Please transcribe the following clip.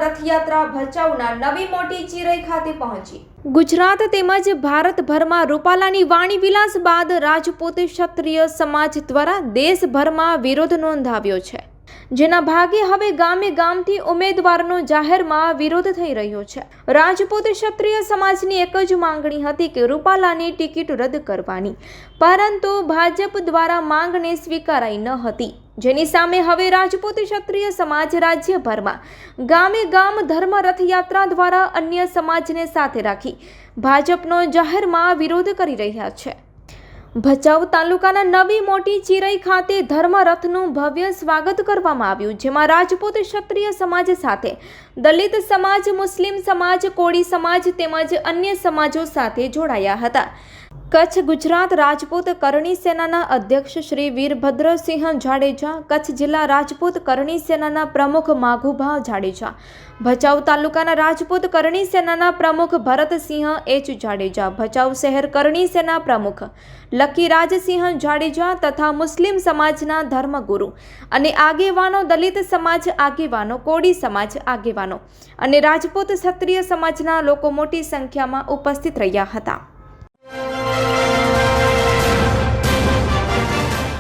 રથયાત્રા ભચાઉના નવી મોટી ચિરઈ ખાતે પહોંચી। ગુજરાત તેમજ ભારતભરમાં રૂપાલાની વાણી વિલાસ બાદ રાજપૂત ક્ષત્રિય સમાજ દ્વારા દેશભરમાં વિરોધ નોંધાવ્યો છે, જેના ભાગે હવે ગામે ગામથી ઉમેદવારનો જાહેરમાં વિરોધ થઈ રહ્યો છે। રાજપૂત ક્ષત્રિય સમાજની એક જ માંગણી હતી કે રૂપાલાની ટિકિટ રદ કરવાની, પરંતુ ભાજપ દ્વારા માંગને સ્વીકારાઈ ન હતી, જેની સામે હવે રાજપૂત ક્ષત્રિય સમાજ રાજ્યભરમાં ગામે ગામ ધર્મ રથયાત્રા દ્વારા અન્ય સમાજને સાથે રાખી ભાજપનો જાહેરમાં વિરોધ કરી રહ્યા છે। ભચાઉ તાલુકાના નવી મોટી ચિરઈ ખાતે ધર્મ રથનું ભવ્ય સ્વાગત કરવામાં આવ્યું, જેમાં રાજપૂત ક્ષત્રિય સમાજ સાથે દલિત સમાજ, મુસ્લિમ સમાજ, કોળી સમાજ તેમજ અન્ય સમાજો સાથે જોડાયા હતા। કચ્છ ગુજરાત રાજપૂત કરણી સેનાના અધ્યક્ષ શ્રી વીરભદ્રસિંહ જાડેજા, કચ્છ જિલ્લા રાજપૂત કરણી સેનાના પ્રમુખ માઘુભા જાડેજા, ભચાઉ તાલુકાના રાજપૂત કરણી સેનાના પ્રમુખ ભરતસિંહ એચ જાડેજા, ભચાઉ શહેર કરણી સેના પ્રમુખ લકીરાજસિંહ જાડેજા તથા મુસ્લિમ સમાજના ધર્મગુરુ અને આગેવાનો, દલિત સમાજ આગેવાનો, કોળી સમાજ આગેવાનો અને રાજપૂત ક્ષત્રિય સમાજના લોકો મોટી સંખ્યામાં ઉપસ્થિત રહ્યા હતા।